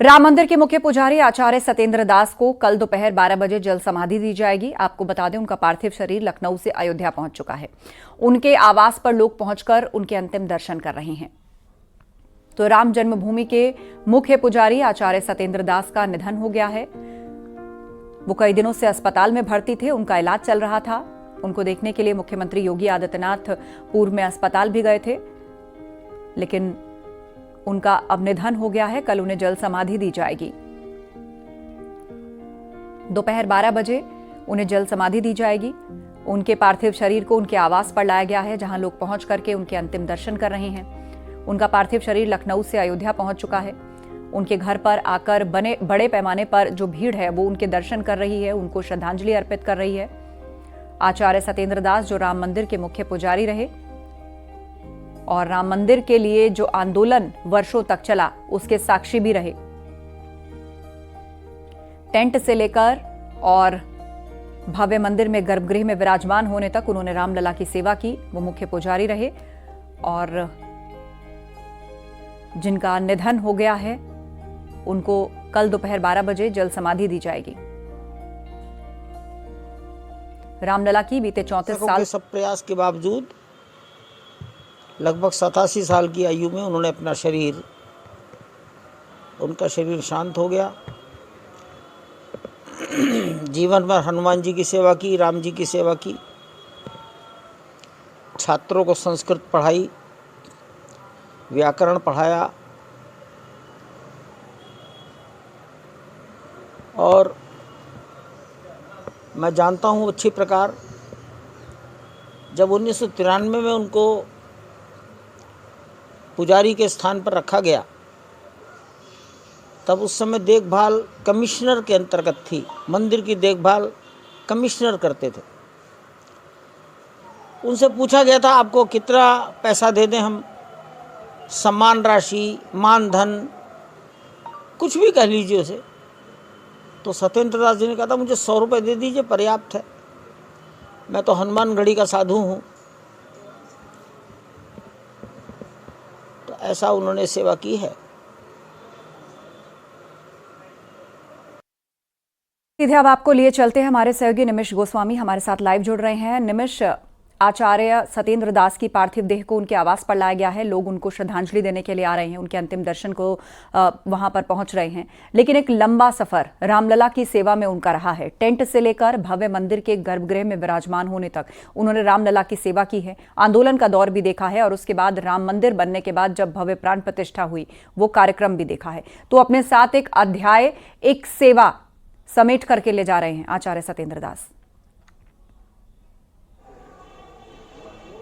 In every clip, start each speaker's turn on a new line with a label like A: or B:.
A: राम मंदिर के मुख्य पुजारी आचार्य सत्येंद्र दास को कल दोपहर 12 बजे जल समाधि दी जाएगी। आपको बता दें, उनका पार्थिव शरीर लखनऊ से अयोध्या पहुंच चुका है। उनके आवास पर लोग पहुंचकर उनके अंतिम दर्शन कर रहे हैं। तो राम जन्मभूमि के मुख्य पुजारी आचार्य सत्येंद्र दास का निधन हो गया है। वो कई दिनों से अस्पताल में भर्ती थे, उनका इलाज चल रहा था। उनको देखने के लिए मुख्यमंत्री योगी आदित्यनाथ पूर्व में अस्पताल भी गए थे, लेकिन उनका अब निधन हो गया है। कल उन्हें जल समाधि दी जाएगी। दोपहर 12 बजे उन्हें जल समाधि दी जाएगी। उनके पार्थिव शरीर को उनके आवास पर लाया गया है, जहां लोग पहुंच करके उनके अंतिम दर्शन कर रहे हैं। उनका पार्थिव शरीर लखनऊ से अयोध्या पहुंच चुका है। उनके घर पर आकर बड़े पैमाने पर जो भीड़ है वो उनके दर्शन कर रही है, उनको श्रद्धांजलि अर्पित कर रही है। आचार्य सत्येंद्र दास जो राम मंदिर के मुख्य पुजारी रहे और राम मंदिर के लिए जो आंदोलन वर्षों तक चला उसके साक्षी भी रहे। टेंट से लेकर और भव्य मंदिर में गर्भगृह में विराजमान होने तक उन्होंने रामलला की सेवा की। वो मुख्य पुजारी रहे और जिनका निधन हो गया है उनको कल दोपहर 12 बजे जल समाधि दी जाएगी। रामलला की बीते 34 साल
B: सब प्रयास के बावजूद लगभग 87 साल की आयु में उन्होंने उनका शरीर शांत हो गया। जीवन भर हनुमान जी की सेवा की, राम जी की सेवा की, छात्रों को संस्कृत पढ़ाई, व्याकरण पढ़ाया और मैं जानता हूँ अच्छी प्रकार जब 1993 में उनको पुजारी के स्थान पर रखा गया तब उस समय देखभाल कमिश्नर के अंतर्गत थी। मंदिर की देखभाल कमिश्नर करते थे। उनसे पूछा गया था आपको कितना पैसा दे दें हम, सम्मान राशि, मानधन, कुछ भी कह लीजिए उसे। तो सत्येंद्र दास जी ने कहा था मुझे 100 रुपये दे दीजिए, पर्याप्त है, मैं तो हनुमानगढ़ी का साधु हूँ। तो ऐसा उन्होंने सेवा की है।
A: सीधे अब आपको लिए चलते हैं, हमारे सहयोगी निमिष गोस्वामी हमारे साथ लाइव जुड़ रहे हैं। निमिष, आचार्य सत्येंद्र दास की पार्थिव देह को उनके आवास पर लाया गया है। लोग उनको श्रद्धांजलि देने के लिए आ रहे हैं, उनके अंतिम दर्शन को वहां पर पहुंच रहे हैं। लेकिन एक लंबा सफर रामलला की सेवा में उनका रहा है। टेंट से लेकर भव्य मंदिर के गर्भगृह में विराजमान होने तक उन्होंने रामलला की सेवा की है। आंदोलन का दौर भी देखा है और उसके बाद राम मंदिर बनने के बाद जब भव्य प्राण प्रतिष्ठा हुई वो कार्यक्रम भी देखा है। तो अपने साथ एक अध्याय, एक सेवा समेट करके ले जा रहे हैं आचार्य सत्येंद्र दास।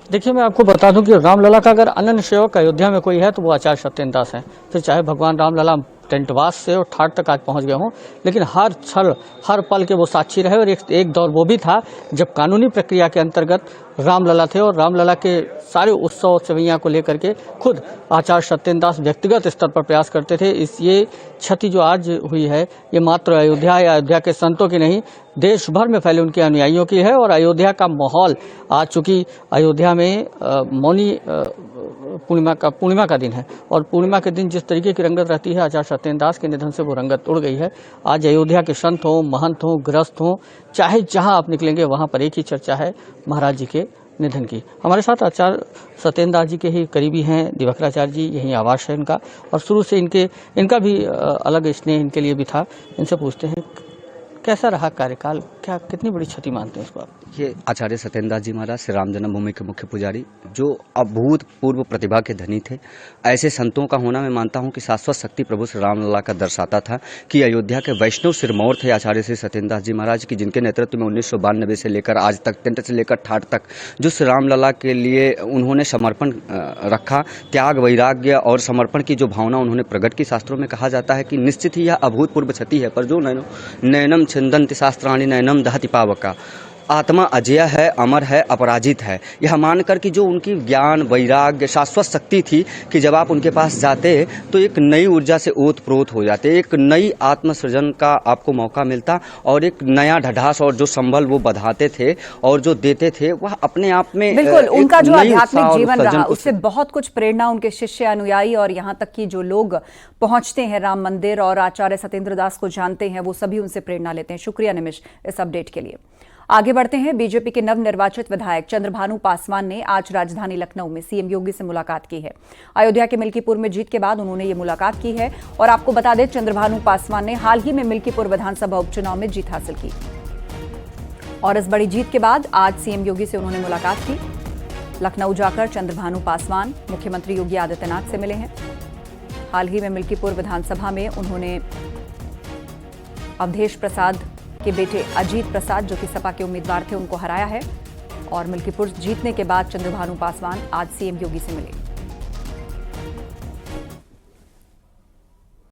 C: देखिए, मैं आपको बता दूं कि रामलला का अगर अनन्य सेवक अयोध्या में कोई है तो वो आचार्य सत्येंद्र दास हैं। फिर चाहे भगवान रामलला टेंटवास से और ठाट तक आज पहुंच गए हों, लेकिन हर क्षण हर पल के वो साक्षी रहे। और एक दौर वो भी था जब कानूनी प्रक्रिया के अंतर्गत रामलला थे और रामलला के सारे उत्सव सेवैया को लेकर के खुद आचार्य सत्येंद्र दास व्यक्तिगत स्तर पर प्रयास करते थे। ये क्षति जो आज हुई है ये मात्र अयोध्या या अयोध्या के संतों की नहीं, देश भर में फैले उनके अनुयायियों की है। और अयोध्या का माहौल आज, चूंकि अयोध्या में मौनी पूर्णिमा का दिन है और पूर्णिमा के दिन जिस तरीके की रंगत रहती है, आचार्य सत्येंद्र दास के निधन से वो रंगत उड़ गई है। आज अयोध्या के संत हों, महंत हों, गृहस्थ हों, चाहे जहां आप निकलेंगे वहां पर एक ही चर्चा है महाराज जी के निधन की। हमारे साथ आचार्य सत्येंद्र दास जी के ही करीबी हैं दिवाकराचार्य जी, यही आवास है इनका और शुरू से इनका भी अलग स्नेह इनके लिए भी था। इनसे पूछते हैं कैसा रहा कार्यकाल, क्या कितनी बड़ी क्षति मानते हैं इसको आप?
D: ये आचार्य सत्येंद्र दास जी महाराज श्री राम जन्मभूमि के मुख्य पुजारी जो अभूतपूर्व प्रतिभा के धनी थे। ऐसे संतों का होना मैं मानता हूं कि शाश्वत शक्ति प्रभु श्री रामलला का दर्शाता था कि अयोध्या के वैष्णव सिरमौर थे आचार्य श्री सत्येंद्र दास जी महाराज की, जिनके नेतृत्व में 1992 से लेकर आज तक, टेंट से लेकर ठाठ तक जो श्री रामलला के लिए उन्होंने समर्पण रखा, त्याग, वैराग्य और समर्पण की जो भावना उन्होंने प्रकट की। शास्त्रों में कहा जाता है कि निश्चित ही यह अभूतपूर्व क्षति है, पर जो नैनम छिंदन्ति शास्त्राणि नैनम दहति पावका। आत्मा अजय है, अमर है, अपराजित है। यह मानकर कि जो उनकी ज्ञान, वैराग्य, शाश्वत शक्ति थी कि जब आप उनके पास जाते तो एक नई ऊर्जा से ओत-प्रोत हो जाते, एक नई आत्मसृजन का आपको मौका मिलता और एक नया ढढ़ास और जो संबल वो बधाते थे और जो देते थे वह अपने आप में
A: बिल्कुल
D: एक
A: उनका जो
D: नई उत्साह
A: आध्यात्मिक
D: और
A: जीवन
D: उत्सर्जन
A: रहा
D: को
A: उससे बहुत कुछ प्रेरणा उनके शिष्य, अनुयायी और यहाँ तक कि जो लोग पहुंचते हैं राम मंदिर और आचार्य सत्येंद्र दास को जानते हैं वो सभी उनसे प्रेरणा लेते हैं। शुक्रिया निमिष इस अपडेट के लिए। आगे बढ़ते हैं। बीजेपी के नवनिर्वाचित विधायक चंद्रभानु पासवान ने आज राजधानी लखनऊ में सीएम योगी से मुलाकात की है। अयोध्या के मिल्कीपुर में जीत के बाद उन्होंने ये मुलाकात की है और आपको बता दें चंद्रभानु पासवान ने हाल ही में मिल्कीपुर विधानसभा उपचुनाव में जीत हासिल की और इस बड़ी जीत के बाद आज सीएम योगी से उन्होंने मुलाकात की। लखनऊ जाकर चंद्रभानु पासवान मुख्यमंत्री योगी आदित्यनाथ से मिले हैं। हाल ही में मिल्कीपुर विधानसभा में उन्होंने अवधेश प्रसाद के बेटे अजीत प्रसाद जो कि सपा के उम्मीदवार थे उनको हराया है और मिल्कीपुर जीतने के बाद चंद्रभानु पासवान आज सीएम योगी से मिले।